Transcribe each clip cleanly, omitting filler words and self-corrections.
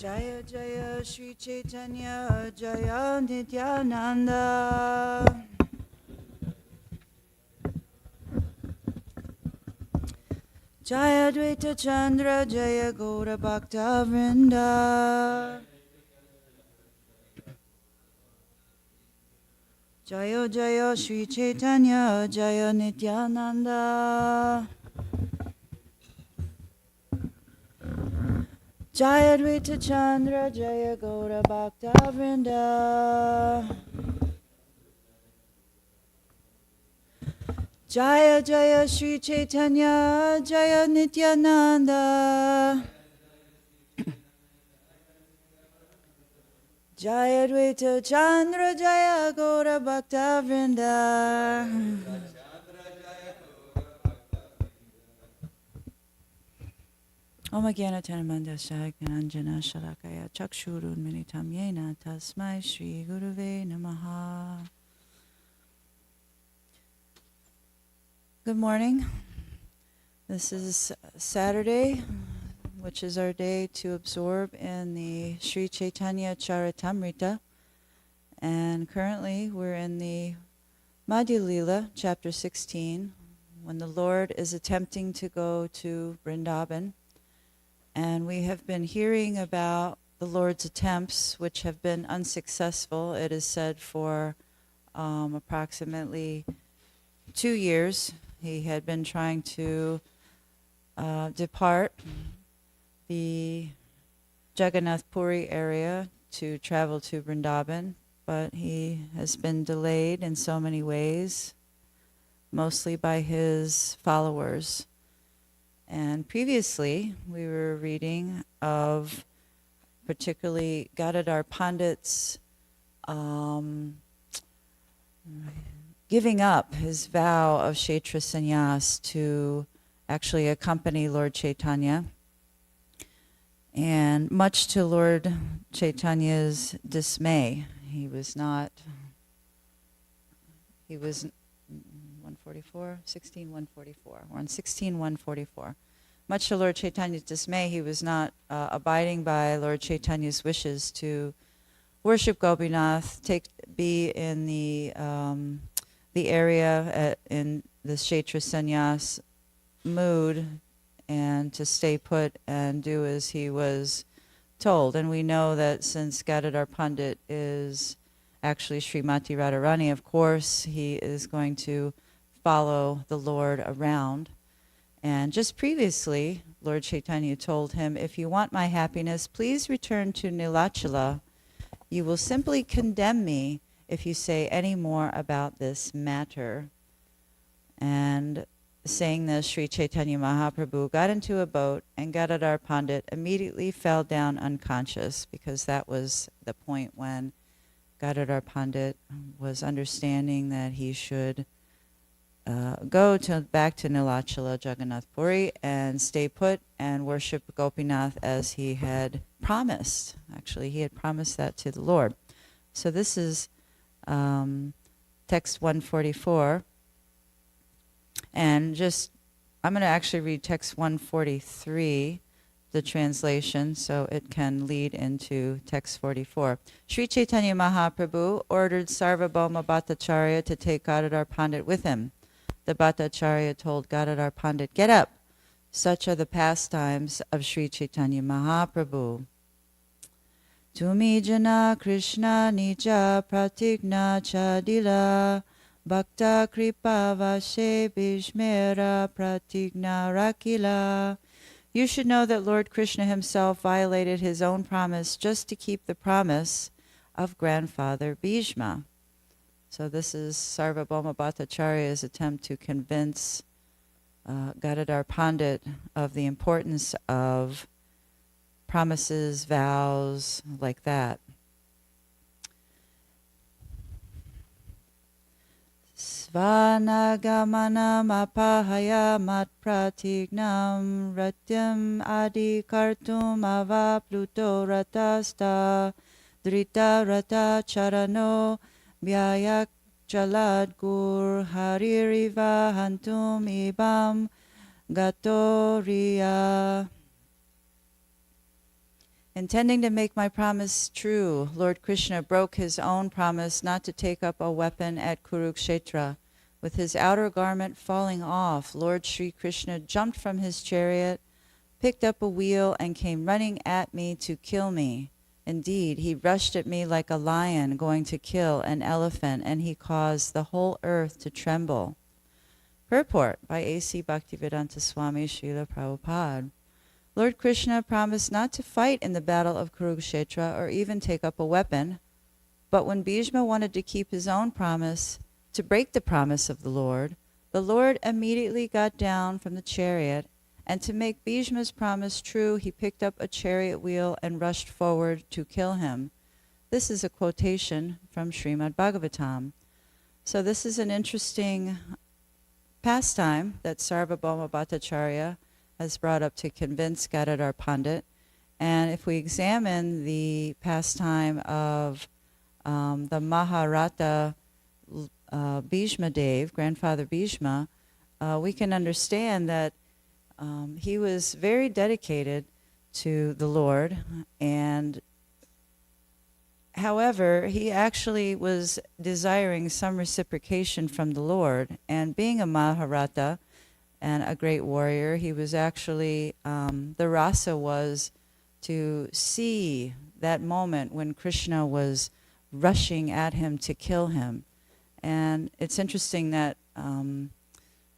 Jaya Jaya Shri Chaitanya Jaya Nityananda Jaya Dvaita Chandra Jaya Gaura Bhakta Vrinda Jaya Jaya Shri Chaitanya Jaya Nityananda Jaya Dvaita Chandra Jaya Gaura Bhakta Vrinda Jaya Jaya Shri Chaitanya Jaya Nityananda Jaya Dvaita Chandra Jaya Gaura Bhakta Vrinda Om Gyana Tanamanda Shagyananjana Shalakaya Chakshurun Minitam Yena Tasmai Shri Guruve Namaha. Good morning. This is Saturday, which is our day to absorb in the Sri Chaitanya Charitamrita. And currently we're in the Madhya Lila, chapter 16, when the Lord is attempting to go to Vrindavan. And we have been hearing about the Lord's attempts, which have been unsuccessful, it is said, for approximately 2 years. He had been trying to depart the Jagannath Puri area to travel to Vrindavan, but he has been delayed in so many ways, mostly by his followers. And previously, we were reading of particularly Gadadhar Pandit's giving up his vow of Kshetra Sannyas to actually accompany Lord Chaitanya. And much to Lord Chaitanya's dismay, he was 144. We're on 16,144. Much to Lord Chaitanya's dismay, he was not abiding by Lord Chaitanya's wishes to worship Gopinath, be in the area in the Kshetra Sannyas mood, and to stay put and do as he was told. And we know that since Gadadhar Pandit is actually Srimati Radharani, of course, he is going to follow the Lord around. And just previously, Lord Chaitanya told him, if you want my happiness, please return to Nilachala. You will simply condemn me if you say any more about this matter. And saying this, Sri Chaitanya Mahaprabhu got into a boat, and Gadadhar Pandit immediately fell down unconscious, because that was the point when Gadadhar Pandit was understanding that he should go back to Nilachala Jagannath Puri and stay put and worship Gopinath as he had promised. Actually, he had promised that to the Lord. So this is text 144. And I'm going to actually read text 143, the translation, so it can lead into text 44. Sri Chaitanya Mahaprabhu ordered Sarvabhauma Bhattacharya to take Gadadhar Pandit with him. The Bhattacharya told Gadadhar Pandit, "Get up. Such are the pastimes of Sri Chaitanya Mahaprabhu. Tumi jana Krishna nija pratigna chadila bhakta kripa vashe bhishmera pratigna rakila." You should know that Lord Krishna himself violated his own promise just to keep the promise of grandfather Bhishma. So this is Sarvabhauma Bhattacharya's attempt to convince Gadadhar Pandit of the importance of promises, vows, like that. Svanagamana apahaya mat pratignam ratyam adi kartum ava pluto ratasta drita rata charano Vyayak jalad gur haririva hantum ibam gatoria. Intending to make my promise true, Lord Krishna broke his own promise not to take up a weapon at Kurukshetra. With his outer garment falling off, Lord Sri Krishna jumped from his chariot, picked up a wheel, and came running at me to kill me. Indeed, he rushed at me like a lion going to kill an elephant, and he caused the whole earth to tremble. Purport by A.C. Bhaktivedanta Swami Srila Prabhupada. Lord Krishna promised not to fight in the battle of Kurukshetra or even take up a weapon, but when Bhishma wanted to keep his own promise, to break the promise of the Lord immediately got down from the chariot, and to make Bhishma's promise true, he picked up a chariot wheel and rushed forward to kill him. This is a quotation from Srimad Bhagavatam. So this is an interesting pastime that Sarvabhauma Bhattacharya has brought up to convince Gadadhar Pandit. And if we examine the pastime of the Maharata Bhishma Dev, Grandfather Bhishma, we can understand that he was very dedicated to the Lord, and however, he actually was desiring some reciprocation from the Lord. And being a Maharata and a great warrior, he was actually, the rasa was to see that moment when Krishna was rushing at him to kill him. And it's interesting that,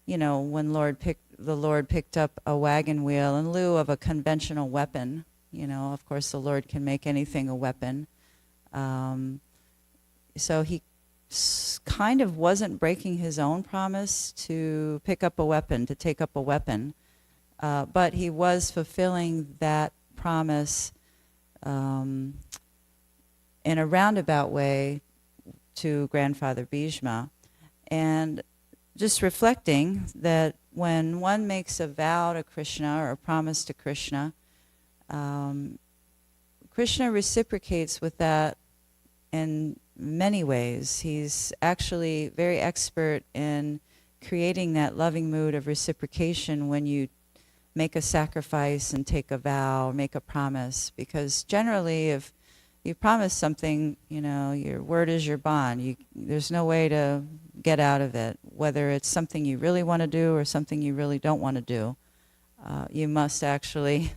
you know, when the Lord picked up a wagon wheel in lieu of a conventional weapon, you know, of course the Lord can make anything a weapon. So he kind of wasn't breaking his own promise to pick up a weapon, to take up a weapon, but he was fulfilling that promise in a roundabout way to Grandfather Bhishma. And just reflecting that when one makes a vow to Krishna or a promise to Krishna, Krishna reciprocates with that in many ways. He's actually very expert in creating that loving mood of reciprocation when you make a sacrifice and take a vow or make a promise. Because generally, if you promise something, you know, your word is your bond. There's no way to get out of it, whether it's something you really want to do or something you really don't want to do. You must actually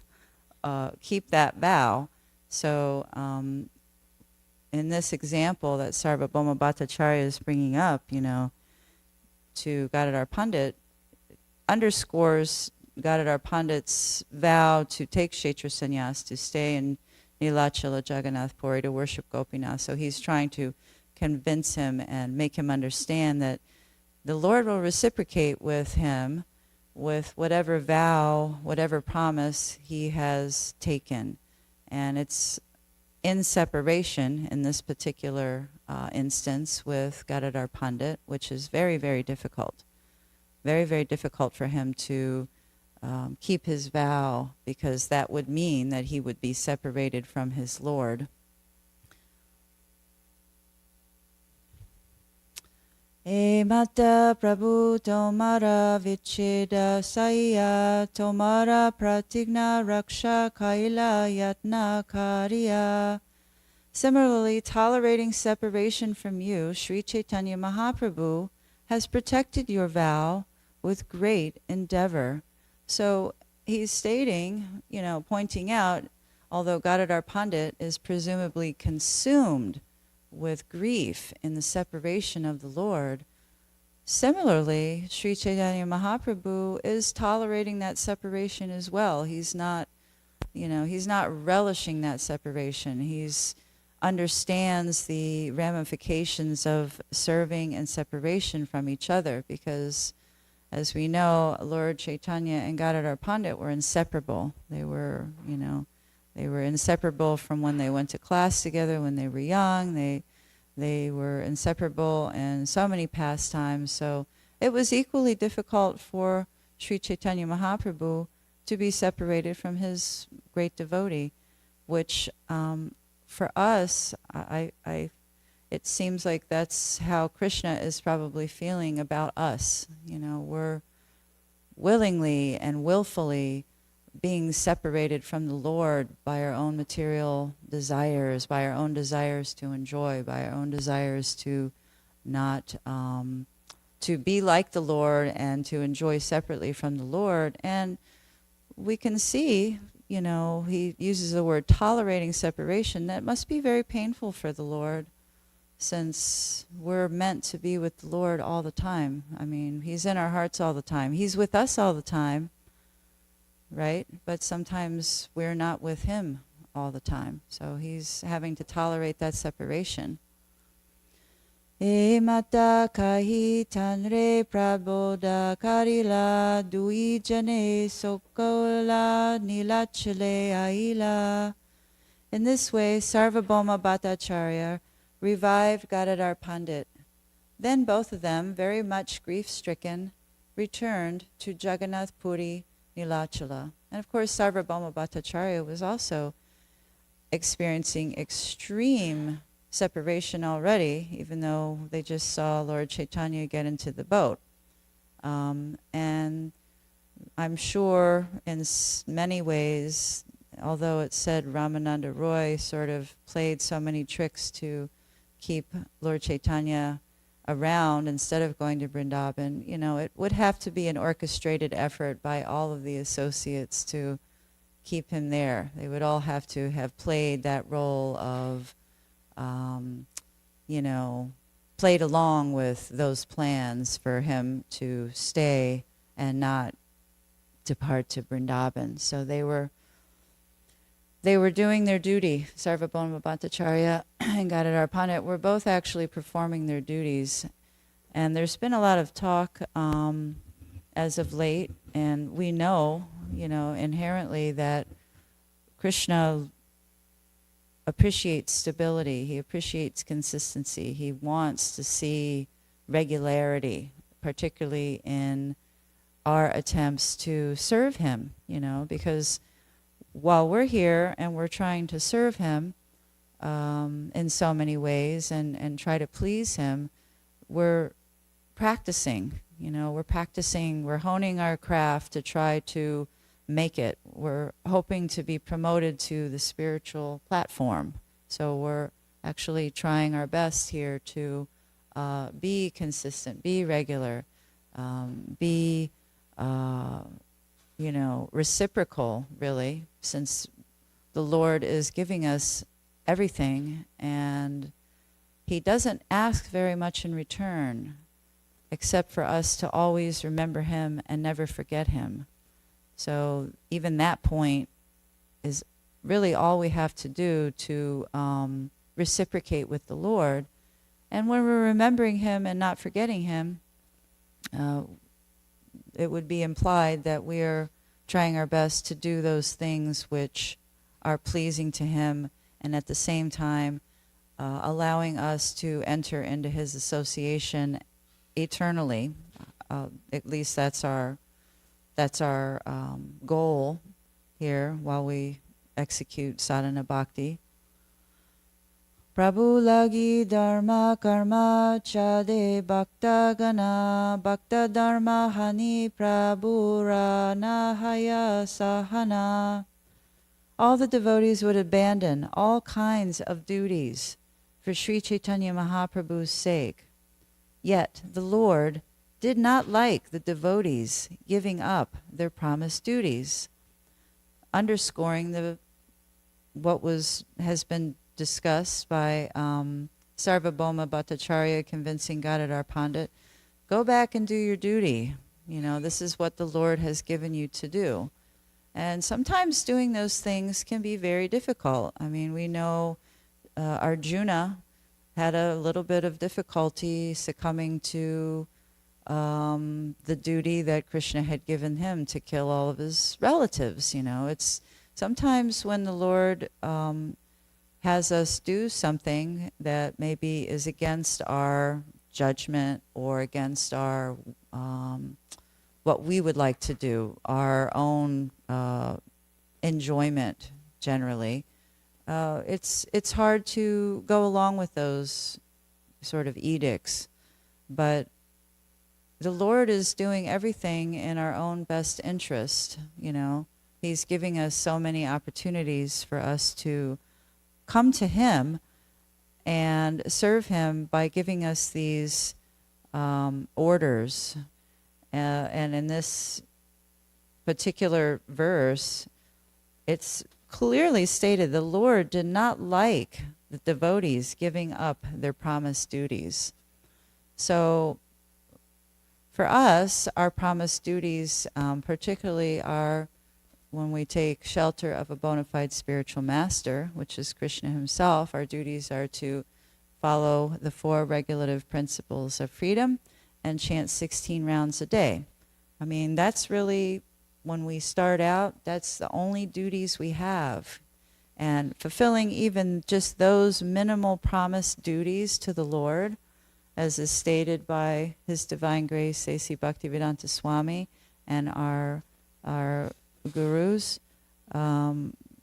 keep that vow. So in this example that Sarvabhauma Bhattacharya is bringing up, you know, to Gadadhar Pandit, underscores Gadadhar Pandit's vow to take Kshetra Sannyas, to stay in Nilachala Jagannath Puri, to worship Gopinath. So he's trying to convince him and make him understand that the Lord will reciprocate with him with whatever vow, whatever promise he has taken. And it's in separation in this particular instance with Gadadhar Pandit, which is very, very difficult. Very, very difficult for him to keep his vow, because that would mean that he would be separated from his Lord. E mata prabhu tomara vicheda saya tomara pratigna raksha kaila yatna karya. Similarly, tolerating separation from you, Sri Chaitanya Mahaprabhu has protected your vow with great endeavor. So he's stating, you know, pointing out, although Gadadhar Pandit is presumably consumed with grief in the separation of the Lord, similarly, Sri Chaitanya Mahaprabhu is tolerating that separation as well. He's not, you know, he's not relishing that separation. He's understands the ramifications of serving and separation from each other, because as we know, Lord Chaitanya and Gadadhar Pandit were inseparable. They were, you know, they were inseparable from when they went to class together when they were young. They were inseparable in so many pastimes. So it was equally difficult for Sri Chaitanya Mahaprabhu to be separated from his great devotee, which for us, it seems like that's how Krishna is probably feeling about us. You know, we're willingly and willfully being separated from the Lord by our own material desires, by our own desires to enjoy, by our own desires to not to be like the Lord and to enjoy separately from the Lord. And we can see, he uses the word tolerating separation. That must be very painful for the Lord, since we're meant to be with the Lord all the time. I mean, he's in our hearts all the time. He's with us all the time, right? But sometimes we're not with him all the time. So he's having to tolerate that separation. E mata kahi tanre praboda karila duijane sokola nilachale aila. In this way, Sarvabhauma Bhattacharya revived Gadadhar Pandit. Then both of them, very much grief-stricken, returned to Jagannath Puri Nilachala. And of course, Sarvabhauma Bhattacharya was also experiencing extreme separation already, even though they just saw Lord Chaitanya get into the boat. And I'm sure in many ways, although it said Ramananda Roy sort of played so many tricks to keep Lord Chaitanya around instead of going to Vrindavan, it would have to be an orchestrated effort by all of the associates to keep him there. They would all have to have played that role of played along with those plans for him to stay and not depart to Vrindavan. So they were doing their duty. Sarvabhauma Bhattacharya and Gadadhar Pandit were both actually performing their duties. And there's been a lot of talk as of late, and we know, inherently that Krishna appreciates stability. He appreciates consistency. He wants to see regularity, particularly in our attempts to serve him, because while we're here and we're trying to serve him in so many ways and try to please him, we're practicing, we're honing our craft to try to make it. We're hoping to be promoted to the spiritual platform. So we're actually trying our best here to be consistent, be regular, be reciprocal, really, since the Lord is giving us everything and he doesn't ask very much in return, except for us to always remember him and never forget him. So even that point is really all we have to do to reciprocate with the Lord. And when we're remembering him and not forgetting him, it would be implied that we are trying our best to do those things which are pleasing to him, and at the same time allowing us to enter into his association eternally. At least that's our goal here while we execute sadhana bhakti. Prabhu lagi dharma karma chade bhakta gana bhakta dharma hani prabhu ranahaya sahana. All the devotees would abandon all kinds of duties for Sri Chaitanya Mahaprabhu's sake. Yet the Lord did not like the devotees giving up their promised duties, underscoring what has been discussed by Sarvabhauma Bhattacharya convincing Gadadhar Pandit, go back and do your duty. This is what the Lord has given you to do. And sometimes doing those things can be very difficult. I mean, we know Arjuna had a little bit of difficulty succumbing to the duty that Krishna had given him to kill all of his relatives. It's sometimes when the Lord has us do something that maybe is against our judgment or against our what we would like to do, our own enjoyment generally. It's hard to go along with those sort of edicts, but the Lord is doing everything in our own best interest. He He's giving us so many opportunities for us to come to Him and serve Him by giving us these orders. And in this particular verse, it's clearly stated the Lord did not like the devotees giving up their promised duties. So for us, our promised duties particularly are when we take shelter of a bona fide spiritual master, which is Krishna himself. Our duties are to follow the 4 regulative principles of freedom and chant 16 rounds a day. I mean, that's really, when we start out, that's the only duties we have. And fulfilling even just those minimal promised duties to the Lord, as is stated by His Divine Grace, A.C. Bhaktivedanta Swami, and our gurus,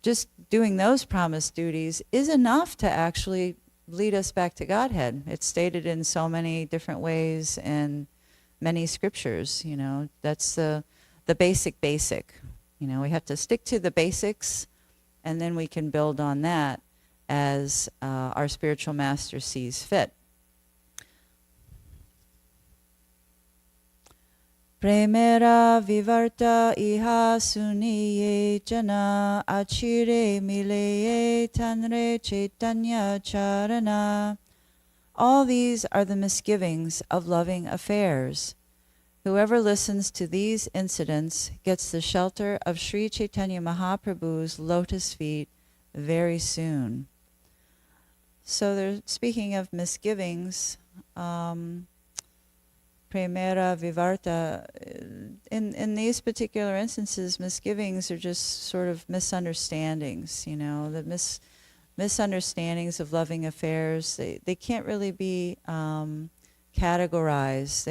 just doing those promised duties is enough to actually lead us back to Godhead. It's stated in so many different ways in many scriptures. You know, that's the basic. You know, we have to stick to the basics, and then we can build on that as our spiritual master sees fit. Premera vivarta iha suniye jana achire mileye tanre chaitanya charana. All these are the misgivings of loving affairs. Whoever listens to these incidents gets the shelter of Sri Chaitanya Mahaprabhu's lotus feet very soon. So they're speaking of misgivings. Premera vivarta. In these particular instances, misgivings are just sort of misunderstandings, you know, the misunderstandings of loving affairs. They can't really be categorized.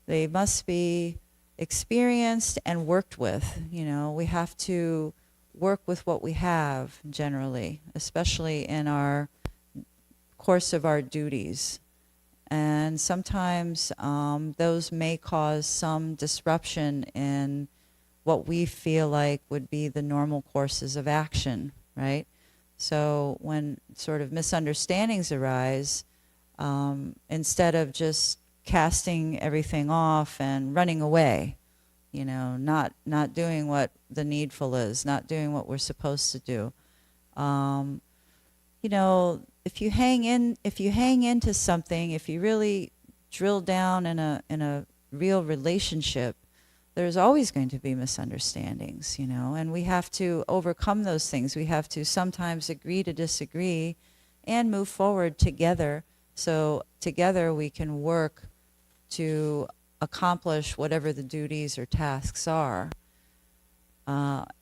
They must be experienced and worked with. You know, we have to work with what we have generally, especially in our course of our duties. And sometimes those may cause some disruption in what we feel like would be the normal courses of action, right? So when sort of misunderstandings arise, instead of just casting everything off and running away, you know, not doing what the needful is, not doing what we're supposed to do, you know, if you hang into something, if you really drill down in a real relationship, there's always going to be misunderstandings, you know, and we have to overcome those things. We have to sometimes agree to disagree and move forward together, so together we can work to accomplish whatever the duties or tasks are.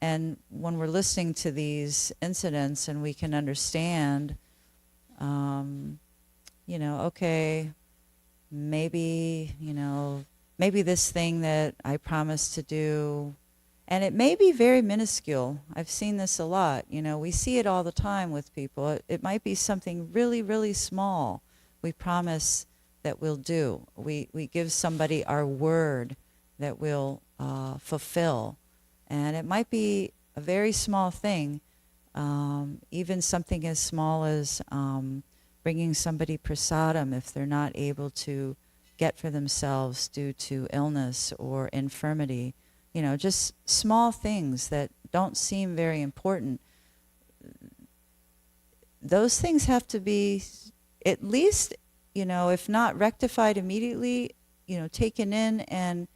And when we're listening to these incidents and we can understand, you know, okay, maybe this thing that I promised to do, and it may be very minuscule. I've seen this a lot. You know, we see it all the time with people. It might be something really, really small we promise that we'll do. We give somebody our word that we'll fulfill. And it might be a very small thing, even something as small as bringing somebody prasadam if they're not able to get for themselves due to illness or infirmity. You know, just small things that don't seem very important. Those things have to be at least, you know, if not rectified immediately, you know, taken in and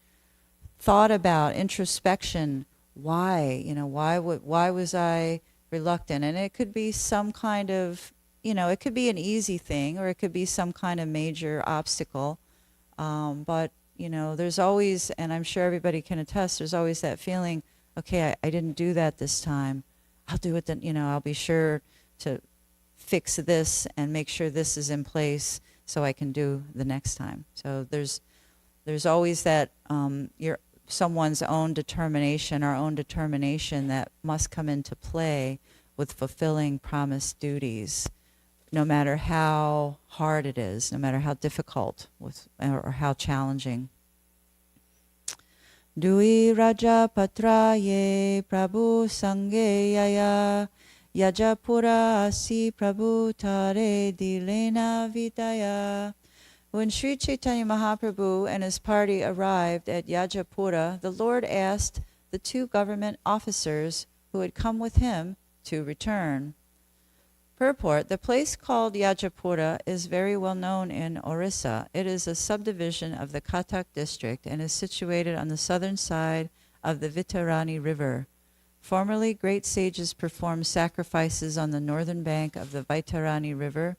thought about, introspection. Why? You know, why was I reluctant? And it could be some kind of, you know, it could be an easy thing, or it could be some kind of major obstacle. But, you know, there's always, and I'm sure everybody can attest, there's always that feeling, okay, I didn't do that this time. I'll do it then, you know, I'll be sure to fix this and make sure this is in place so I can do the next time. So there's always that someone's own determination, our own determination that must come into play with fulfilling promised duties, no matter how hard it is, no matter how difficult or how challenging. Dui Raja Patraye Prabhu Sangeyaya Yajapura Asi Prabhu Tare Dilena Vidaya. When Sri Chaitanya Mahaprabhu and his party arrived at Yajapura, the Lord asked the two government officers who had come with him to return. Purport: the place called Yajapura is very well known in Orissa. It is a subdivision of the Cuttack district and is situated on the southern side of the Vitarani River. Formerly, great sages performed sacrifices on the northern bank of the Vaitarani River.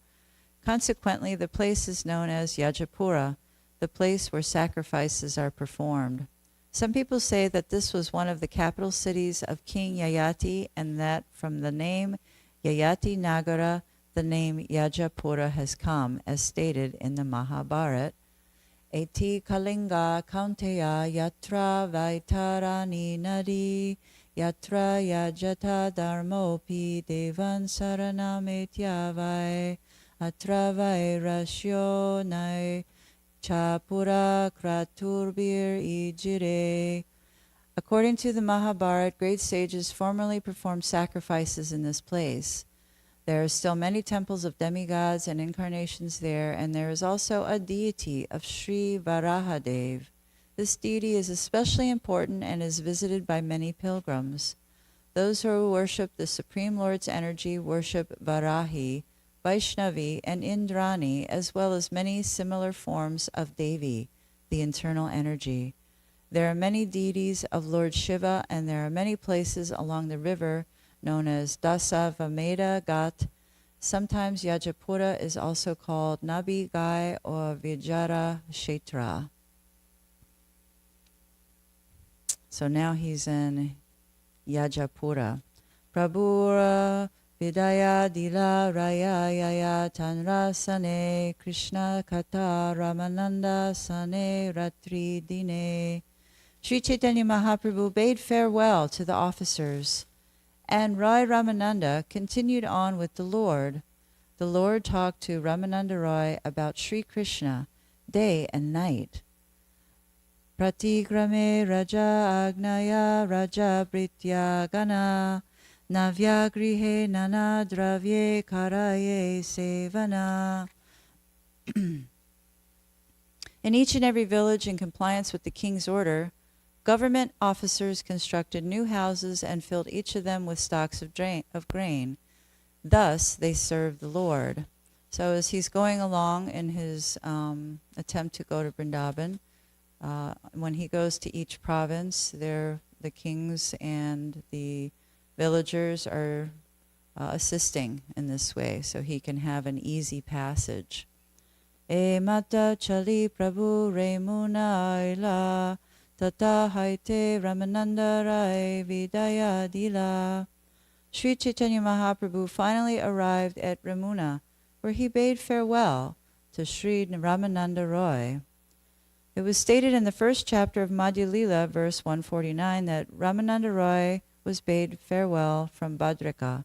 Consequently, the place is known as Yajapura, the place where sacrifices are performed. Some people say that this was one of the capital cities of King Yayati, and that from the name Yayati Nagara, the name Yajapura has come, as stated in the Mahabharata. Eti Kalinga Kaunteya Yatra Vaitarani Nadi Yatra Yajata Dharmopi Devan Saranametyavai Atra Vairashyo Nai Chapura Kraturbir Ijire. According to the Mahabharata, great sages formerly performed sacrifices in this place. There are still many temples of demigods and incarnations there, and there is also a deity of Sri Varahadev. This deity is especially important and is visited by many pilgrims. Those who worship the Supreme Lord's energy worship Varahi, Vaishnavi, and Indrani, as well as many similar forms of Devi, the internal energy. There are many deities of Lord Shiva, and there are many places along the river known as Dasavameda Ghat. Sometimes Yajapura is also called Nabi Gai or Vijara Kshetra. So now he's in Yajapura. Prabhura Vidaya Dila Raya Yaya Tanrasane Krishna Kata Ramananda Sane Ratri Dine. Sri Chaitanya Mahaprabhu bade farewell to the officers, and Rai Ramananda continued on with the Lord. The Lord talked to Ramananda Roy about Sri Krishna day and night. Pratigrame Raja Agnaya Raja Britya Gana Navya Grihe Nana Dravye Karaye Sevana. In each and every village, in compliance with the king's order, government officers constructed new houses and filled each of them with stocks of grain. Thus, they served the Lord. So as he's going along in his attempt to go to Vrindavan, when he goes to each province, the kings and the villagers are assisting in this way, so he can have an easy passage. E mata chali prabhu remuna aila Tata Haite Ramananda Rai Vidaya Dila. Sri Chaitanya Mahaprabhu finally arrived at Ramuna, where he bade farewell to Sri Ramananda Roy. It was stated in the first chapter of Madhya Lila, verse 149, that Ramananda Roy was bade farewell from Bhadrika.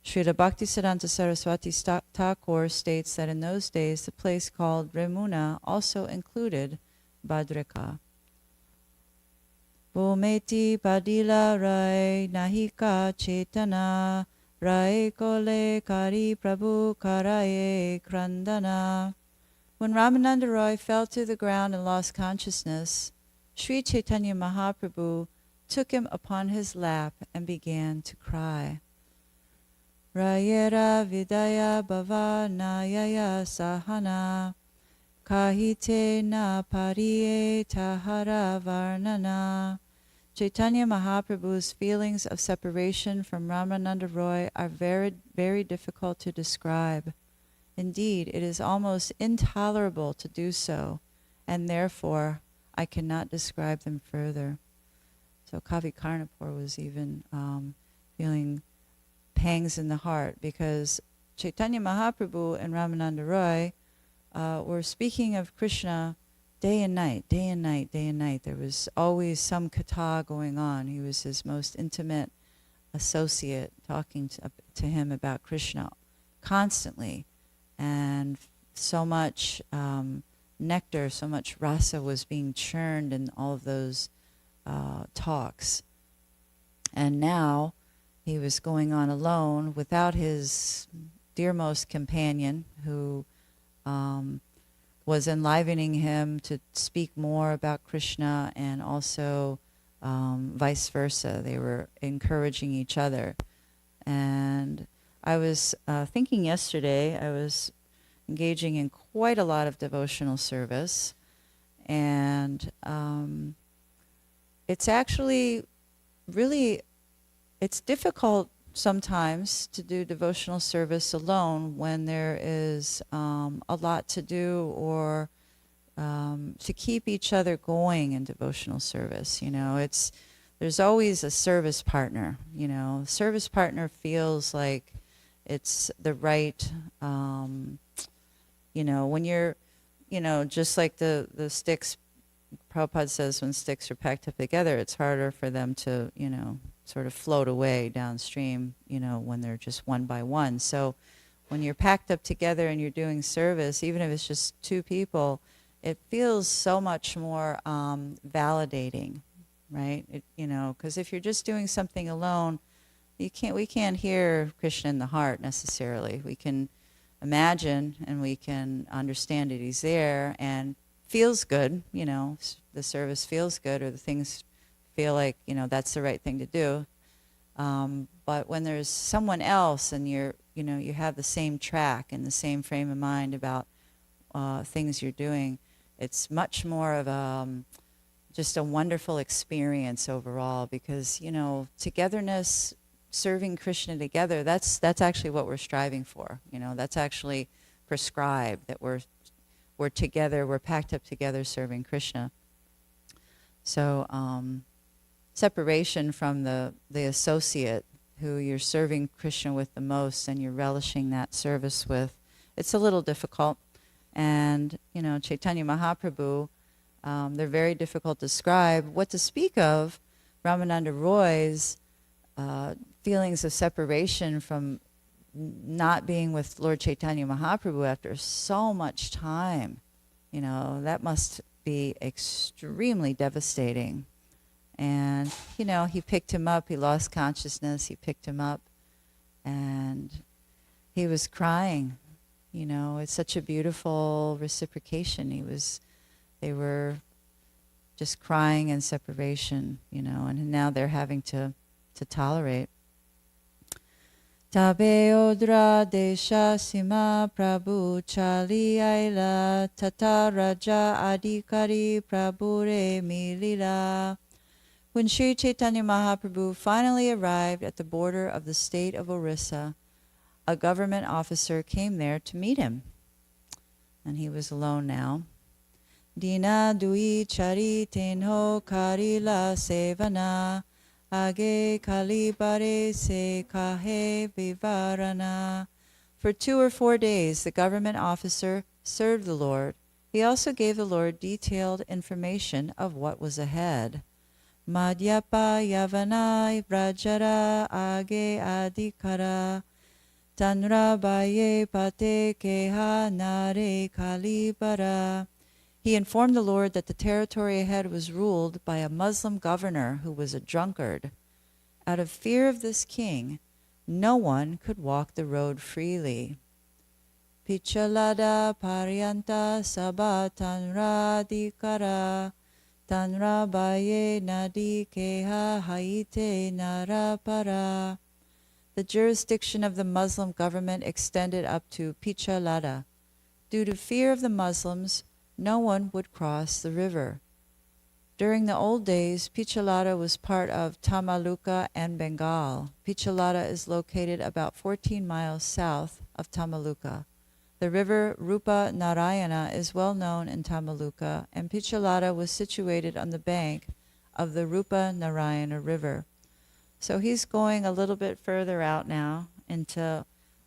Srila Bhaktisiddhanta Saraswati Thakur states that in those days the place called Ramuna also included Bhadrika. Bhumeti Padila Rai Nahika Chetana Rai Kole Kari Prabhu Karaye Krandana. When Ramananda Roy fell to the ground and lost consciousness, Sri Chaitanya Mahaprabhu took him upon his lap and began to cry. Rayera Vidaya Bhava Nayaya Sahana Kahite Na Pariye Tahara Varnana. Chaitanya Mahaprabhu's feelings of separation from Ramananda Roy are very, very difficult to describe. Indeed, it is almost intolerable to do so, and therefore I cannot describe them further. So Kavi Karnapur was even feeling pangs in the heart, because Chaitanya Mahaprabhu and Ramananda Roy were speaking of Krishna day and night, day and night, day and night. There was always some katha going on. He was his most intimate associate, talking to him about Krishna constantly. And so much nectar, so much rasa was being churned in all of those talks. And now he was going on alone without his dearmost companion, who was enlivening him to speak more about Krishna, and also vice versa. They were encouraging each other. And I was thinking yesterday, I was engaging in quite a lot of devotional service, and it's actually really, it's difficult sometimes to do devotional service alone when there is a lot to do, or to keep each other going in devotional service. You know, there's always a service partner. You know, service partner feels like it's the right, you know, when you're, you know, just like the sticks, Prabhupada says when sticks are packed up together, it's harder for them to, you know, sort of float away downstream, you know, when they're just one by one. So when you're packed up together and you're doing service, even if it's just two people, it feels so much more validating, right? You know, because if you're just doing something alone, we can't hear Krishna in the heart necessarily. We can imagine and we can understand that he's there and feels good, you know, the service feels good, or the things feel like, you know, that's the right thing to do. But when there's someone else and you're, you know, you have the same track and the same frame of mind about things you're doing, it's much more of just a wonderful experience overall, because, you know, togetherness, serving Krishna together, that's actually what we're striving for. You know, that's actually prescribed, that we're together, we're packed up together serving Krishna. So separation from the associate who you're serving Krishna with the most and you're relishing that service with, it's a little difficult. And, you know, Chaitanya Mahaprabhu, they're very difficult to describe. What to speak of Ramananda Roy's feelings of separation from not being with Lord Chaitanya Mahaprabhu after so much time. You know, that must be extremely devastating. And, you know, he picked him up, he lost consciousness, he picked him up, and he was crying. You know, it's such a beautiful reciprocation. They were just crying in separation, you know, and now they're having to tolerate. Tabe odra desha sima prabhu chali aila tata raja adhikari prabhure milila. When Sri Chaitanya Mahaprabhu finally arrived at the border of the state of Orissa, a government officer came there to meet him. And he was alone now. Dina dui chari tenho karila sevana age kalibare se kahe vivarana. For 2 or 4 days, the government officer served the Lord. He also gave the Lord detailed information of what was ahead. Madhyapa yavanai vrajara age adhikara tanra baye pate keha nare kalibara. He informed the Lord that the territory ahead was ruled by a Muslim governor who was a drunkard. Out of fear of this king, no one could walk the road freely. Pichalada paryanta sabha tanra dikara tanra baye nadi keha haite narapara. The jurisdiction of the Muslim government extended up to Pichalada. Due to fear of the Muslims, no one would cross the river. During the old days, Pichalada was part of Tamaluka and Bengal. Pichalada is located about 14 miles south of Tamaluka. The river Rupa Narayana is well known in Tamaluka, and Pichalada was situated on the bank of the Rupa Narayana River. So he's going a little bit further out now into a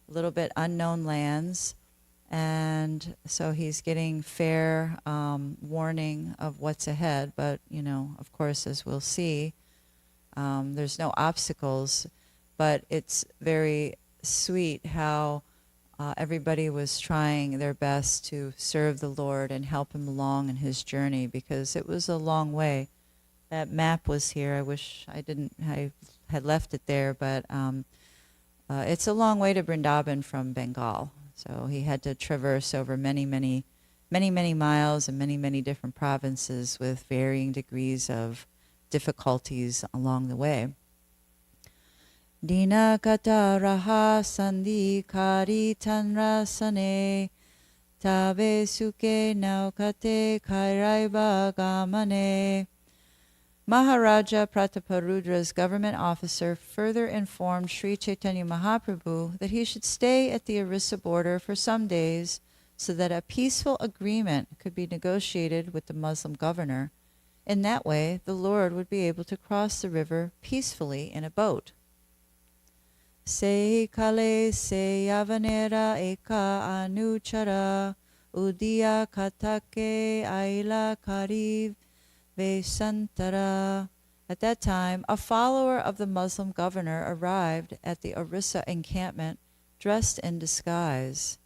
little bit unknown lands. And so he's getting fair warning of what's ahead. But, you know, of course, as we'll see, there's no obstacles. But it's very sweet how everybody was trying their best to serve the Lord and help him along in his journey, because it was a long way that map was here. I wish I had left it there, but it's a long way to Vrindavan from Bengal. So he had to traverse over many miles and many different provinces with varying degrees of difficulties along the way. Dina kata raha sandhi kari tanrasane tabe suke naukate kairaiba gamane. Maharaja Prataparudra's government officer further informed Sri Chaitanya Mahaprabhu that he should stay at the Orissa border for some days so that a peaceful agreement could be negotiated with the Muslim governor. In that way, the Lord would be able to cross the river peacefully in a boat. Se kale se yavanera eka anuchara udiya katake aila kariv Vesantara. At that time, a follower of the Muslim governor arrived at the Orissa encampment dressed in disguise.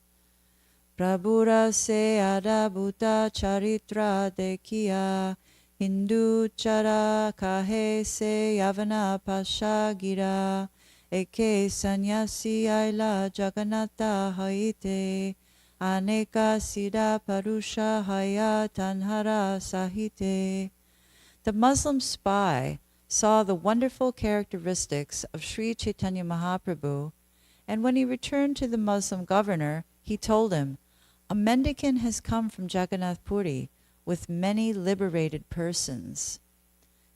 Prabhura se adabuta charitra dekiya Hindu chara kahe se yavana pashagira eke sanyasi aila jagannatha haite aneka sida parusha haya tanhara sahite. The Muslim spy saw the wonderful characteristics of Sri Chaitanya Mahaprabhu, and when he returned to the Muslim governor, he told him, "A mendicant has come from Jagannath Puri with many liberated persons.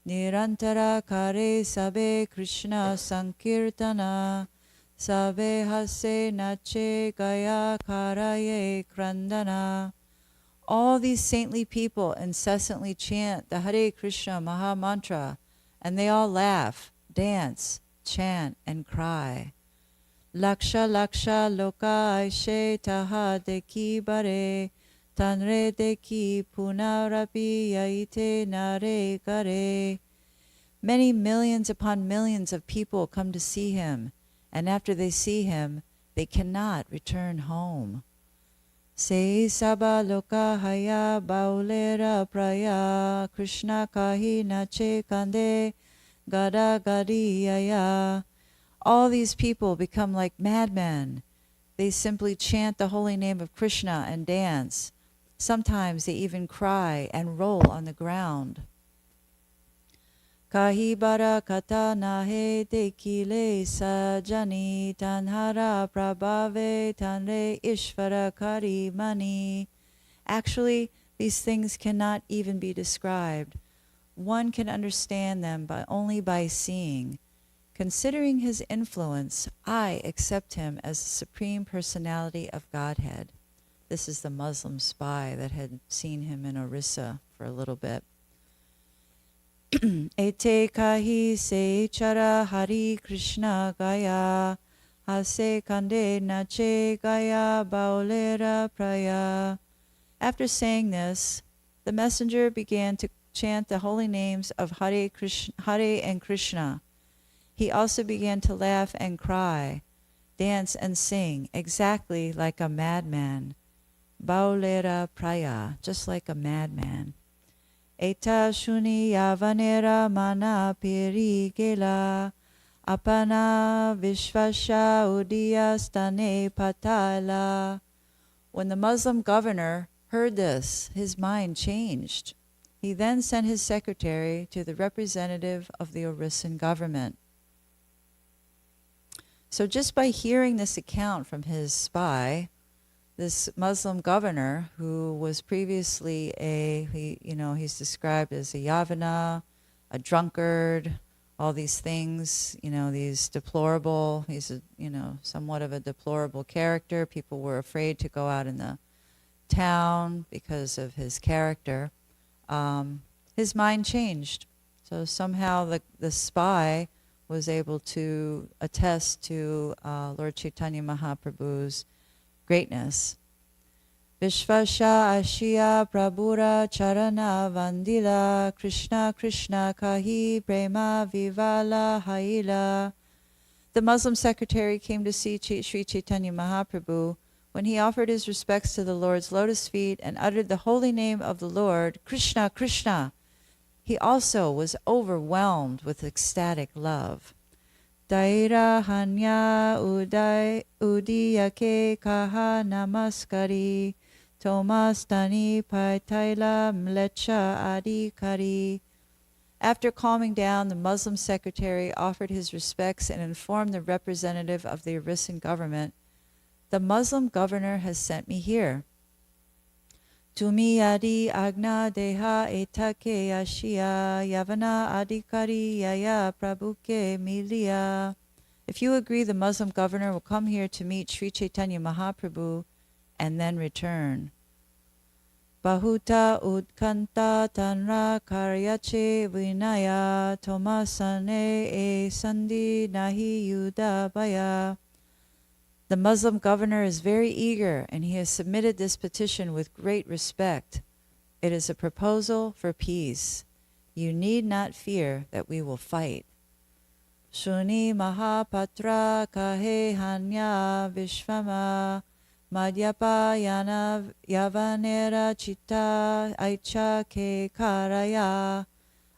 Nirantara kare sabe Krishna sankirtana, sabe hase nache gaya karaye krandana." All these saintly people incessantly chant the Hare Krishna Maha Mantra, and they all laugh, dance, chant, and cry. Laksha laksha loka aishe taha deki bare, tanre deki punarapi yaite nare gare. Many millions upon millions of people come to see him, and after they see him, they cannot return home. Se saba loka haya baulera praya Krishna kahi nache kande gada gadiyaya. All these people become like madmen. They simply chant the holy name of Krishna and dance. Sometimes they even cry and roll on the ground. Kahi bara kata nahe dekile sajani tanhara prabhave tanre ishvara kari mani. Actually, these things cannot even be described. One can understand them only by seeing. Considering his influence, I accept him as the Supreme Personality of Godhead. This is the Muslim spy that had seen him in Orissa for a little bit. Ete kahi se chara Hari Krishna gaya, hase kande nache gaya baulera praya. After saying this, the messenger began to chant the holy names of Hare and Krishna. He also began to laugh and cry, dance and sing, exactly like a madman. Baulera praya, just like a madman. Eta shuni yavanera mana piri gela, apana vishvasha udiyastane patala. When the Muslim governor heard this, his mind changed. He then sent his secretary to the representative of the Orissan government. So just by hearing this account from his spy, this Muslim governor, who was previously he's described as a yavana, a drunkard, all these things, he's somewhat of a deplorable character. People were afraid to go out in the town because of his character. His mind changed. So somehow the spy was able to attest to Lord Chaitanya Mahaprabhu's greatness. Vishvasha Ashiya Prabhura Charana Vandila Krishna Krishna Kahi Prema Vivala Haila. The Muslim secretary came to see Sri Chaitanya Mahaprabhu. When he offered his respects to the Lord's lotus feet and uttered the holy name of the Lord, Krishna Krishna, he also was overwhelmed with ecstatic love. Daira hanya udiyake kaha namaskari, tomastani paitaila mlecha adikari. After calming down, the Muslim secretary offered his respects and informed the representative of the Arisan government, "The Muslim governor has sent me here. Tumi adi agna deha etake ashia yavana adikari yaya prabhuke milia." If you agree, the Muslim governor will come here to meet Sri Chaitanya Mahaprabhu and then return. Bahuta udkanta tanra karyache vinaya tomasane e sandi nahi yudabaya. The Muslim governor is very eager, and he has submitted this petition with great respect. It is a proposal for peace. You need not fear that we will fight. Shuni Mahapatra kahe hanya vishvama madhyapa yana yavanera chitta aicha ke karaya.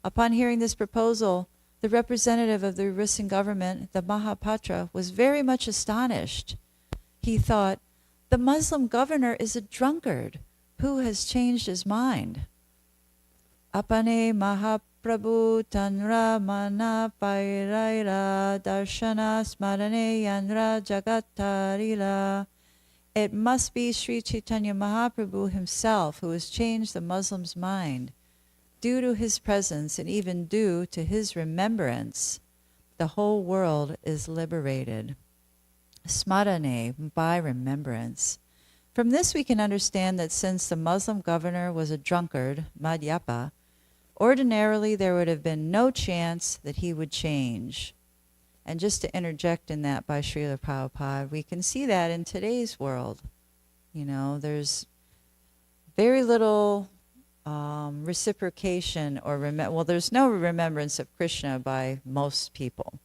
Upon hearing this proposal, the representative of the Arisan government, the Mahapatra, was very much astonished. He thought, the Muslim governor is a drunkard who has changed his mind. Apane Mahaprabhu tanra mana pairaira darshana smarane yanra jagatarila. It must be Sri Chaitanya Mahaprabhu himself who has changed the Muslim's mind. Due to his presence and even due to his remembrance, the whole world is liberated. Smarane, by remembrance. From this we can understand that since the Muslim governor was a drunkard, Madhyapa, ordinarily there would have been no chance that he would change. And just to interject in that by Srila Prabhupada, we can see that in today's world. You know, there's very little reciprocation or there's no remembrance of Krishna by most people.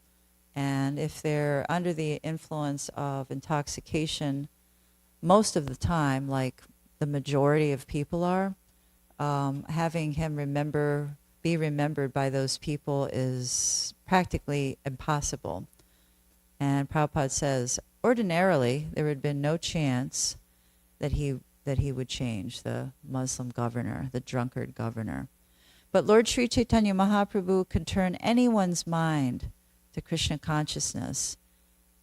And if they're under the influence of intoxication, most of the time, like the majority of people are, having him be remembered by those people is practically impossible. And Prabhupada says, ordinarily, there would have been no chance that he would change, the Muslim governor, the drunkard governor. But Lord Sri Chaitanya Mahaprabhu can turn anyone's mind to Krishna consciousness.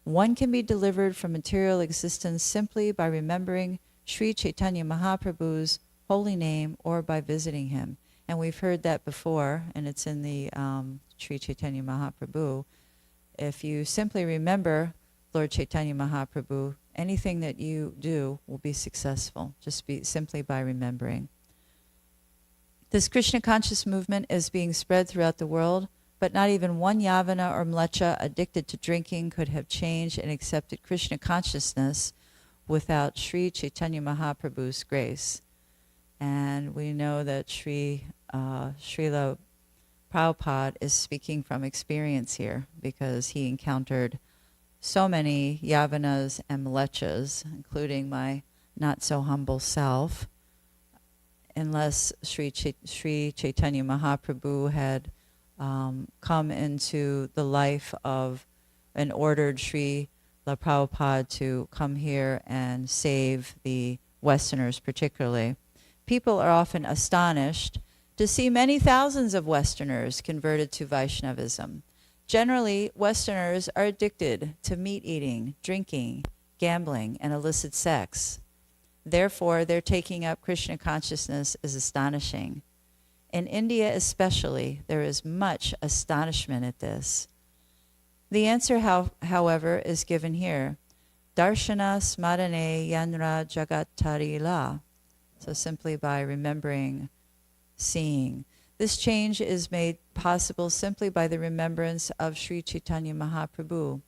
One can be delivered from material existence simply by remembering Sri Chaitanya Mahaprabhu's holy name or by visiting him. And we've heard that before, and it's in the Sri Chaitanya Mahaprabhu. If you simply remember Lord Chaitanya Mahaprabhu, anything that you do will be successful, simply by remembering. This Krishna conscious movement is being spread throughout the world, but not even one Yavana or Mlecha addicted to drinking could have changed and accepted Krishna consciousness without Sri Chaitanya Mahaprabhu's grace. And we know that Srila Prabhupada is speaking from experience here, because he encountered so many Yavanas and Mlechas, including my not-so-humble self. Unless Sri Chaitanya Mahaprabhu had come into the life of and ordered Srila Prabhupada to come here and save the Westerners particularly. People are often astonished to see many thousands of Westerners converted to Vaishnavism. Generally, Westerners are addicted to meat eating, drinking, gambling, and illicit sex. Therefore, their taking up Krishna consciousness is astonishing. In India especially, there is much astonishment at this. The answer, however, is given here. Darshana smarane yanra jagatarila. So simply by remembering, seeing. This change is made possible simply by the remembrance of Sri Chaitanya Mahaprabhu.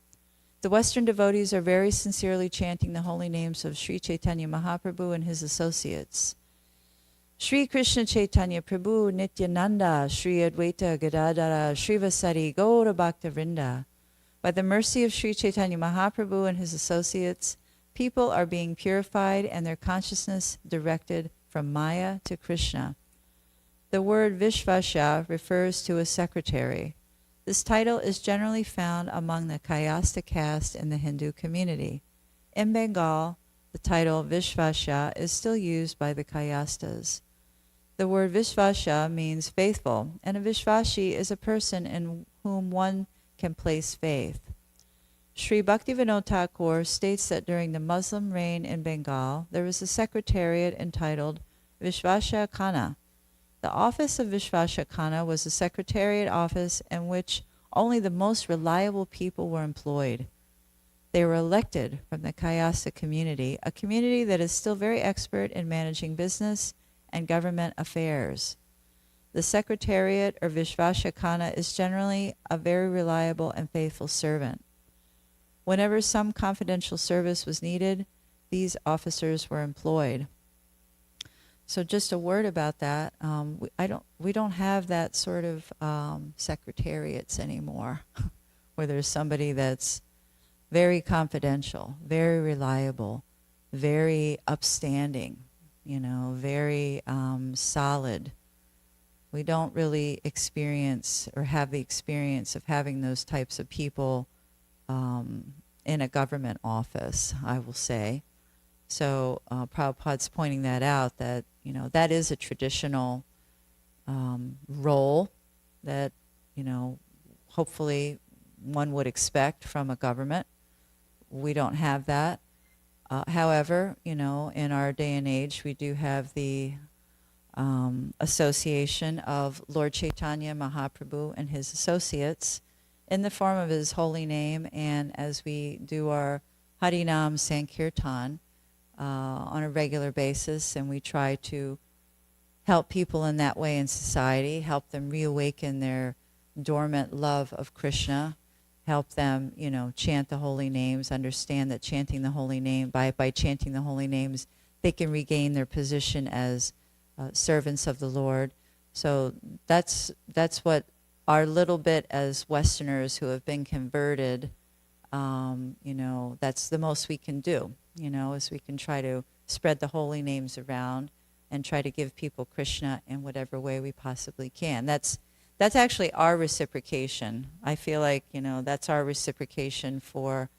The Western devotees are very sincerely chanting the holy names of Sri Chaitanya Mahaprabhu and his associates. Sri Krishna Chaitanya Prabhu Nityananda, Sri Advaita Gadadara, Srivasari Gaura Bhakta Vrinda. By the mercy of Sri Chaitanya Mahaprabhu and his associates, people are being purified and their consciousness directed from Maya to Krishna. The word Vishvasya refers to a secretary. This title is generally found among the Kayasta caste in the Hindu community. In Bengal, the title Vishvasya is still used by the Kayastas. The word Vishvasya means faithful, and a Vishvashi is a person in whom one can place faith. Sri Bhaktivinoda Thakur states that during the Muslim reign in Bengal, there was a secretariat entitled Vishvasya Khana. The office of Vishvasya Khana was a secretariat office in which only the most reliable people were employed. They were elected from the Kayasa community, a community that is still very expert in managing business and government affairs. The secretariat or Vishvasya Khana is generally a very reliable and faithful servant. Whenever some confidential service was needed, these officers were employed. So just a word about that. We don't have that sort of secretariats anymore, where there's somebody that's very confidential, very reliable, very upstanding, very solid. We don't really experience or have the experience of having those types of people in a government office, I will say. So Prabhupada's pointing that out, that, that is a traditional role that, hopefully one would expect from a government. We don't have that. However, in our day and age, we do have the association of Lord Chaitanya Mahaprabhu and his associates in the form of his holy name, and as we do our Harinam Sankirtan on a regular basis, and we try to help people in that way in society, help them reawaken their dormant love of Krishna, help them, chant the holy names, understand that chanting the holy name, by chanting the holy names, they can regain their position as servants of the Lord. So that's what our little bit as Westerners who have been converted, that's the most we can do, is we can try to spread the holy names around and try to give people Krishna in whatever way we possibly can. That's actually our reciprocation. I feel like, that's our reciprocation for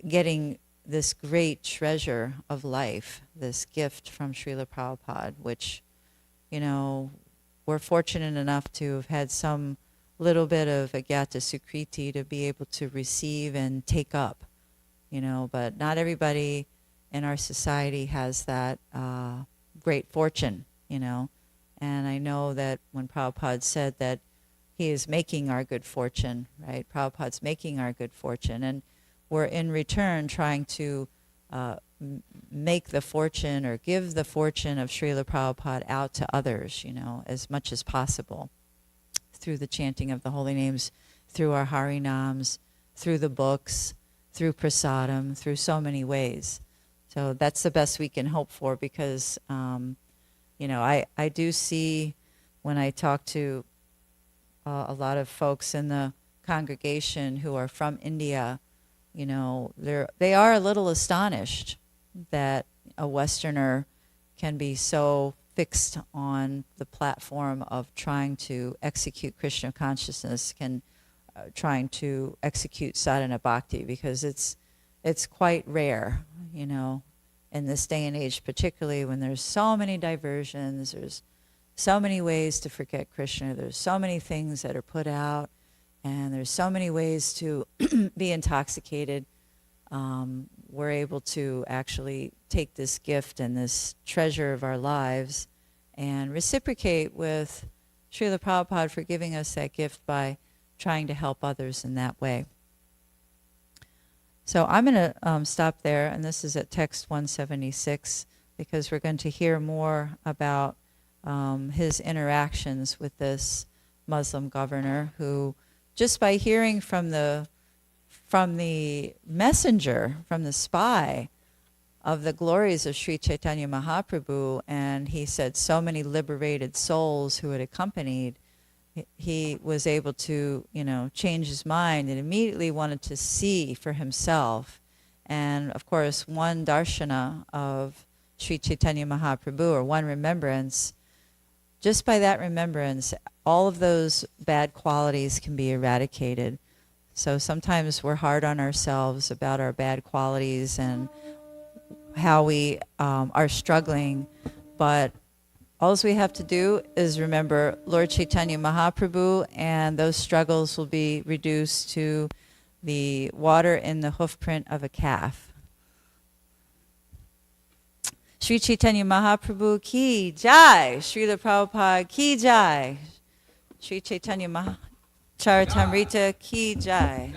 getting this great treasure of life, this gift from Srila Prabhupada, which, we're fortunate enough to have had some little bit of agyata sukriti to be able to receive and take up, but not everybody in our society has that great fortune, And I know that when Prabhupada said that he is making our good fortune, right? Prabhupada's making our good fortune, and we're in return trying to make the fortune or give the fortune of Srila Prabhupada out to others, as much as possible through the chanting of the holy names, through our Harinams, through the books, through prasadam, through so many ways. So that's the best we can hope for, because, I do see when I talk to a lot of folks in the congregation who are from India, they are a little astonished that a Westerner can be so fixed on the platform of trying to execute Krishna consciousness, trying to execute sadhana bhakti, because it's quite rare, in this day and age, particularly when there's so many diversions, there's so many ways to forget Krishna, there's so many things that are put out, and there's so many ways to be intoxicated. We're able to actually take this gift and this treasure of our lives and reciprocate with Srila Prabhupada for giving us that gift by trying to help others in that way. So I'm going to stop there, and this is at text 176, because we're going to hear more about his interactions with this Muslim governor, who, just by hearing from the messenger, from the spy, of the glories of Sri Chaitanya Mahaprabhu, and he said so many liberated souls who had accompanied, he was able to, change his mind and immediately wanted to see for himself. And of course, one darshana of Sri Chaitanya Mahaprabhu, or one remembrance, just by that remembrance, all of those bad qualities can be eradicated. So sometimes we're hard on ourselves about our bad qualities and how we are struggling, but all we have to do is remember Lord Chaitanya Mahaprabhu, and those struggles will be reduced to the water in the hoof print of a calf. Sri Chaitanya Mahaprabhu ki jai, Srila Prabhupada ki jai, Sri Chaitanya Charitamrita ki jai.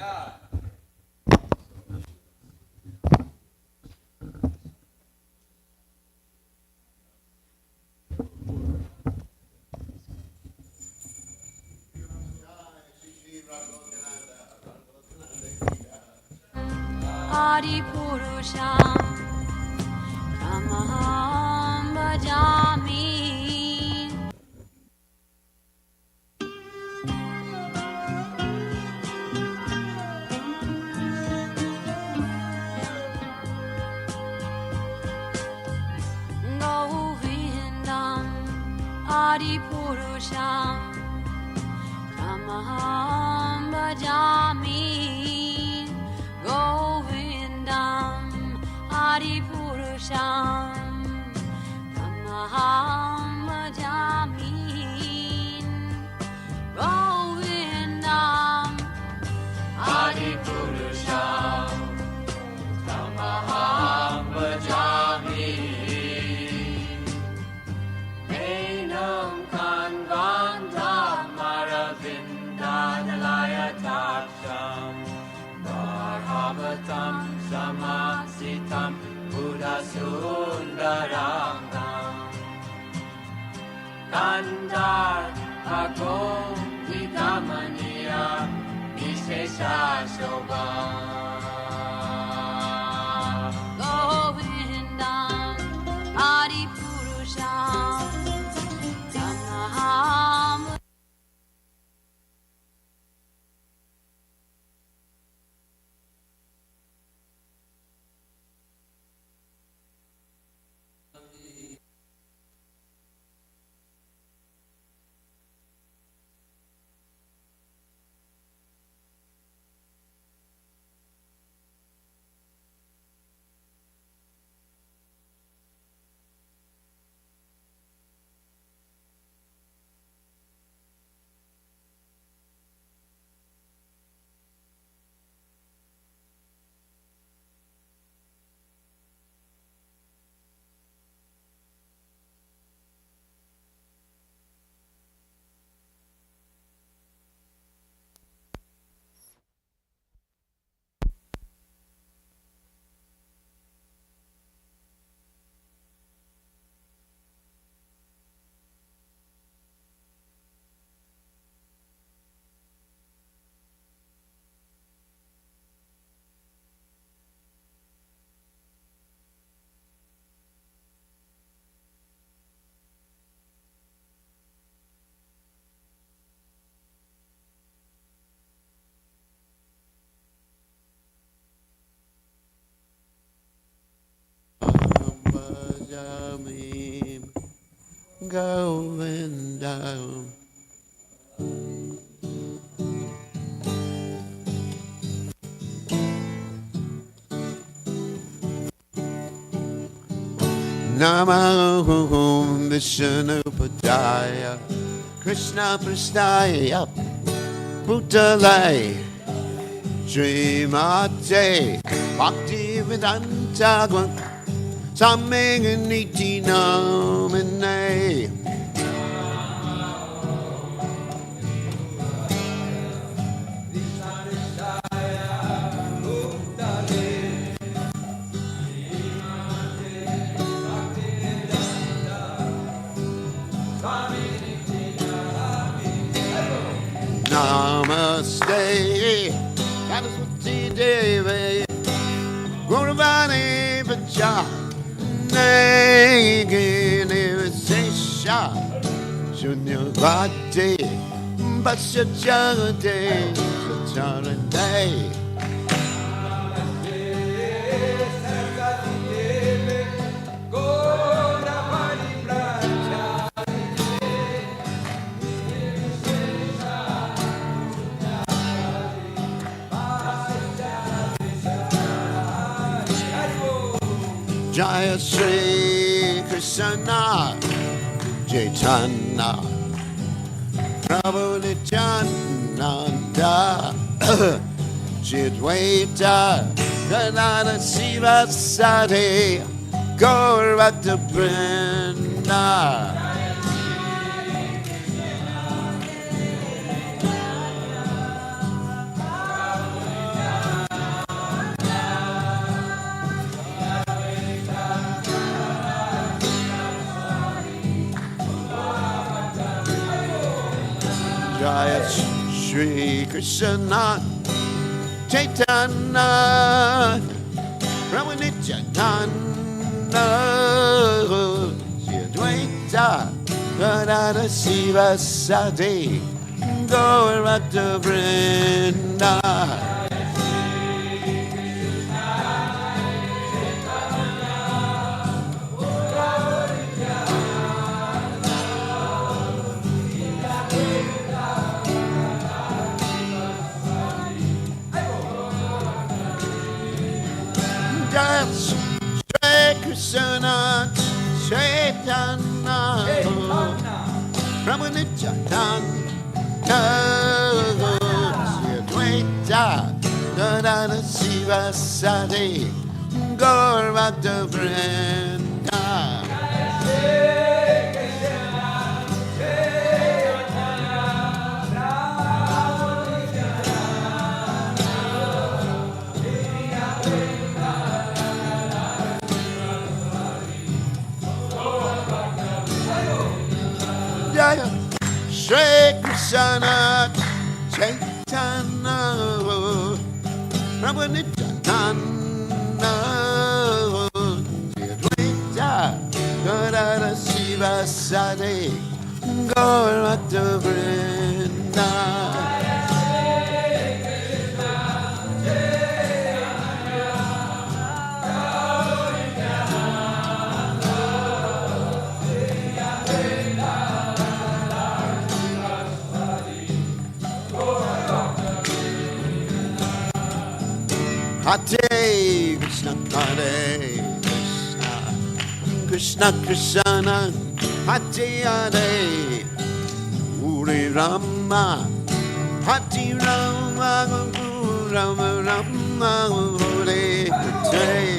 Adi Purusham Tamaham Bhajami. Govindam Adi Purusham Tamaham Bhajami. Govindam Adi Purusham Tamaham Bhajami. Govindam Adi Purusham Tamaham Bhajami. Enam Kanvandam Maravindadalaya Taksham Bharavatam Samasitam Buddha Sundarangam Kandar Agom Vidamaniya Vishesha Shobha. Govindam Adi Purusham Tamaham. Govindam Namo Vishnupadaya Krishna Prasthaya Bhutale Srimate Bhaktivedanta Sammanganiti Namane Namaste Saraswati Devi Gauravani Vacha Nagini Visesha Shunyavati Vasachate Sacharate Jaya Shri Krishna Chaitanya Prabhu Nityananda Chidwaita Gadada Shiva Sati Gaurvata Vrinda Jaya Shri Krishna Chaitanya Prabhu Nityananda Chidwaita Gadada Shiva Sati Gaurvata Vrinda Jai Shri Krishna Chaitanya Prabhu Nityananda Chidwaita Gadada Shiva Sati Gaurvata Vrinda Jaya Shri Krishna Chaitanya Prabhu Nityananda Chidwaita Gadada Shiva Sati Gaurvata Vrinda Hare Krishna, Hare Krishna, Krishna Krishna, Hare Hare, Hare Rama, Hare Rama, Rama Rama, Hare Hare.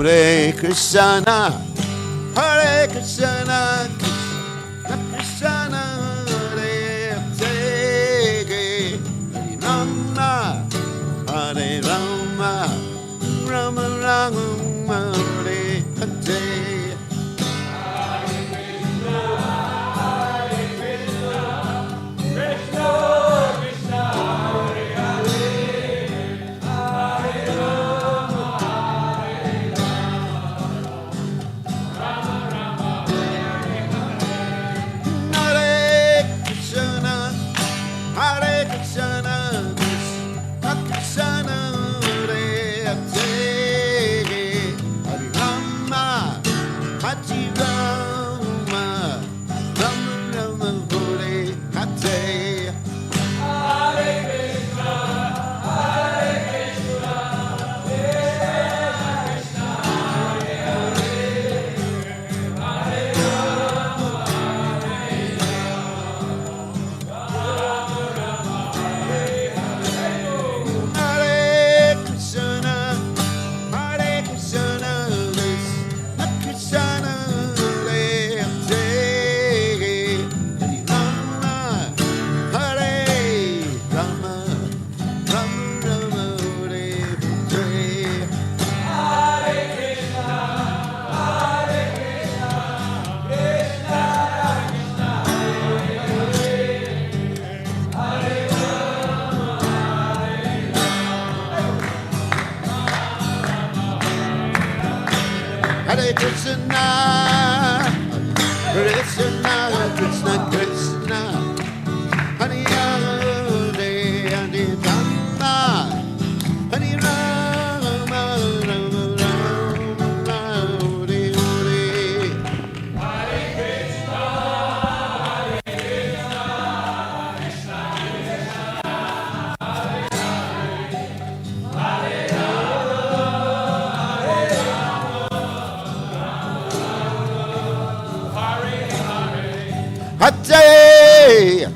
Hare Krishna, Hare Krishna, Krishna Krishna, Hare Hare, Hare Rama, Hare Rama, Rama Rama, Hare Hare.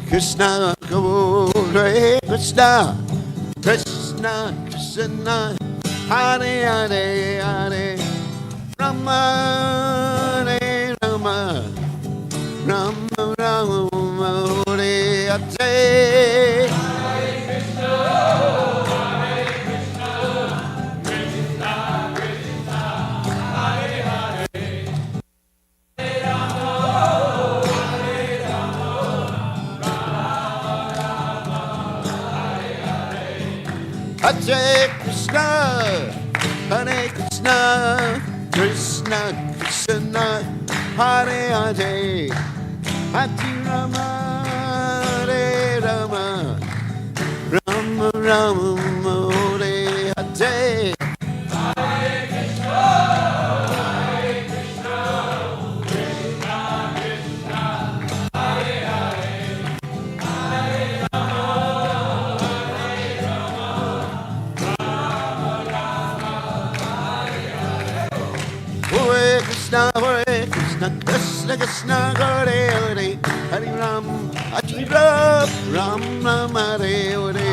Krishna, Hare Krishna, Krishna, Krishna, Hare Hare Hare, Rama, Hare Rama, Rama Rama, Hare Hare. Hare Krishna, Hare Krishna, Krishna Krishna, Hare Hare, Hare Rama, Hare Rama, Rama Rama, Hare Hare. Hare Krishna, Hare Krishna, Krishna Krishna, Hare Hare, Hare Ram, Hare Ram, Ram Ram, Hare Hare.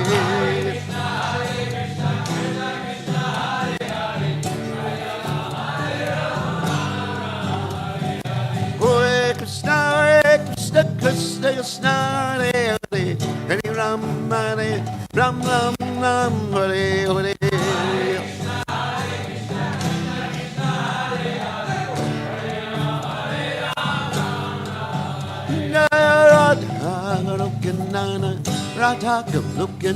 Hare Krishna, Hare Krishna, Krishna Krishna, Hare Hare, Hare Ram, Ram Ram, Hare Hare. Radha Goloka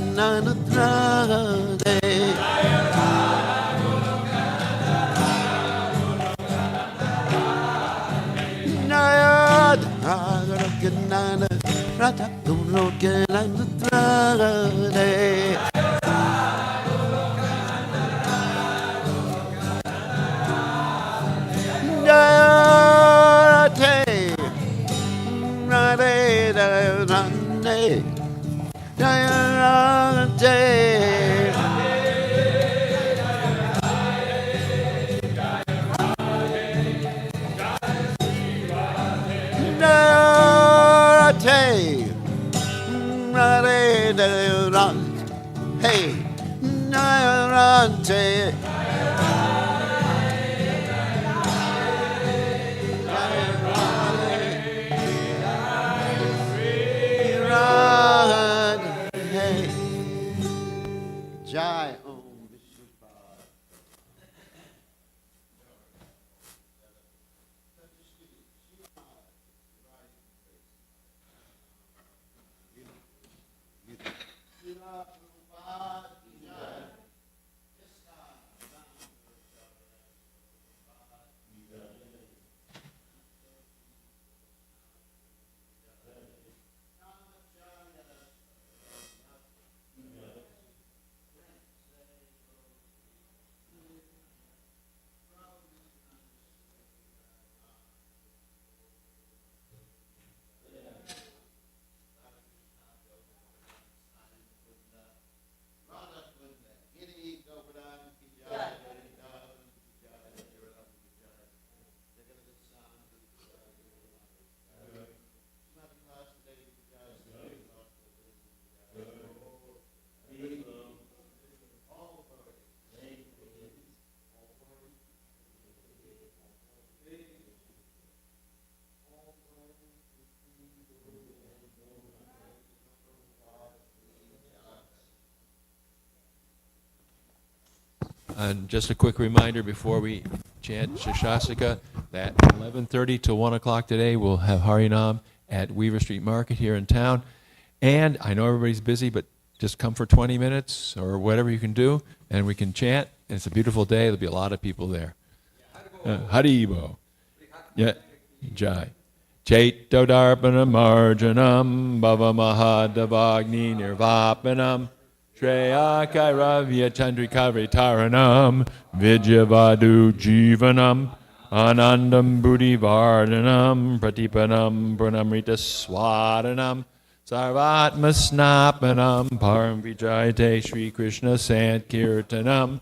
Hey, Narante. Hey, Jai Om Vishnupada. And just a quick reminder before we chant Shashasika that 11:30 to 1 o'clock today we'll have Harinam at Weaver Street Market here in town. And I know everybody's busy, but just come for 20 minutes or whatever you can do, and we can chant. And it's a beautiful day. There'll be a lot of people there. Haribo. Yeah, Jai. Chaito Darpana Marjanam Bhava Mahadavagni Nirvapanam Shreya Kairavya Chandrika Taranam Vidyavadu Jivanam Anandam Buddhi Vardhanam Pratipanam Pranamrita Swadanam Sarvatma Snapanam Param Vijayate Shri Krishna Sankirtanam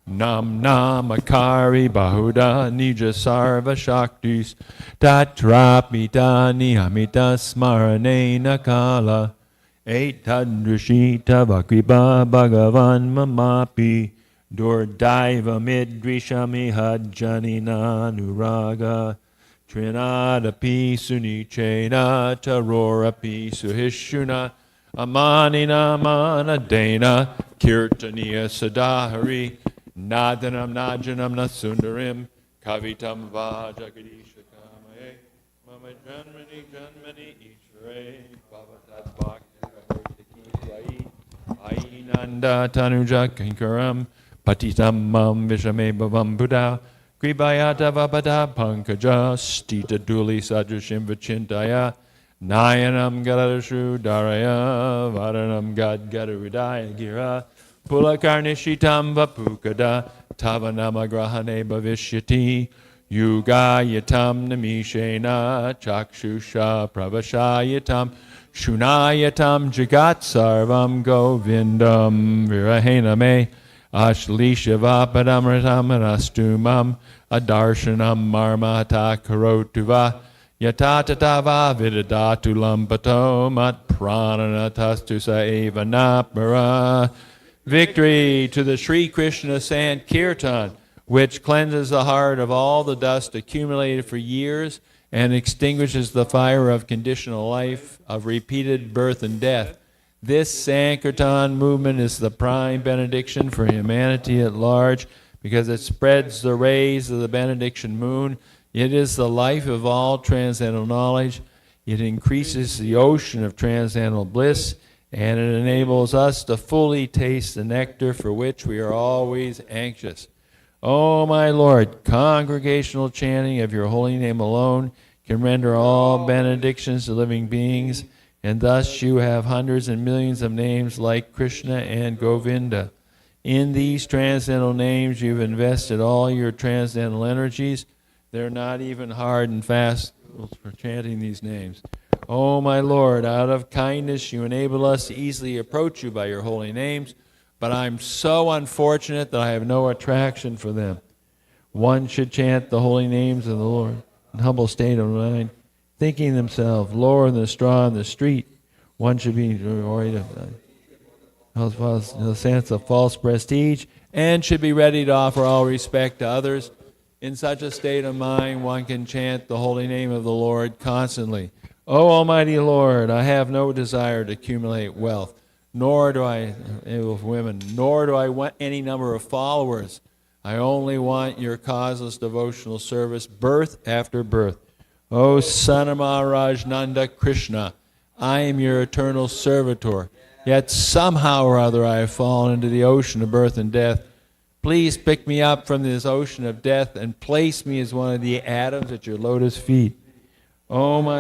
Nam namakari bahuda nija sarva shaktis tatrapita nihamita smarane nakala etadrishita vakriba bhagavan mamapi durdaiva midrishami hajjanina nuraga trinadapi sunichena tarorapi suhishuna amanina manadena kirtaniya sadahari Nadanam Najanam Nasundarim Kavitam Va Jagadisha Kamae Mama Janmani Janmani Ishre Bhavatat Bhakti Ainanda Tanuja Kinkaram Patitam Mam Vishame Bhavam Buddha Kribayata Vabada Pankaja Stita Duli Sadrashim Vachintaya Nayanam Galadashu Daraya Varanam Gad Gadarudaya Gira Pulakarnishitam vapukada tavanamagrahane bhavishyati yugayatam namishena chakshusha pravashayatam shunayatam jagat sarvam govindam virahena me ashlishavapadamratam anastumam adarshanam marmata karotuva yatatava vidadatu lampato mat prananatastu sa eva napara. Victory to the Sri Krishna Sankirtan, which cleanses the heart of all the dust accumulated for years and extinguishes the fire of conditional life, of repeated birth and death. This Sankirtan movement is the prime benediction for humanity at large because it spreads the rays of the benediction moon. It is the life of all transcendental knowledge. It increases the ocean of transcendental bliss, and it enables us to fully taste the nectar for which we are always anxious. O my Lord, congregational chanting of your holy name alone can render all benedictions to living beings, and thus you have hundreds and millions of names like Krishna and Govinda. In these transcendental names you've invested all your transcendental energies. They're not even hard and fast for chanting these names. O my Lord, out of kindness you enable us to easily approach you by your holy names, but I'm so unfortunate that I have no attraction for them. One should chant the holy names of the Lord in humble state of mind, thinking themselves lower than the straw in the street. One should be devoid of a sense of false prestige and should be ready to offer all respect to others. In such a state of mind, one can chant the holy name of the Lord constantly. O Almighty Lord, I have no desire to accumulate wealth, nor do I want any number of followers. I only want your causeless devotional service, birth after birth. O Son of Maharaj Nanda Krishna, I am your eternal servitor, yet somehow or other I have fallen into the ocean of birth and death. Please pick me up from this ocean of death and place me as one of the atoms at your lotus feet. O my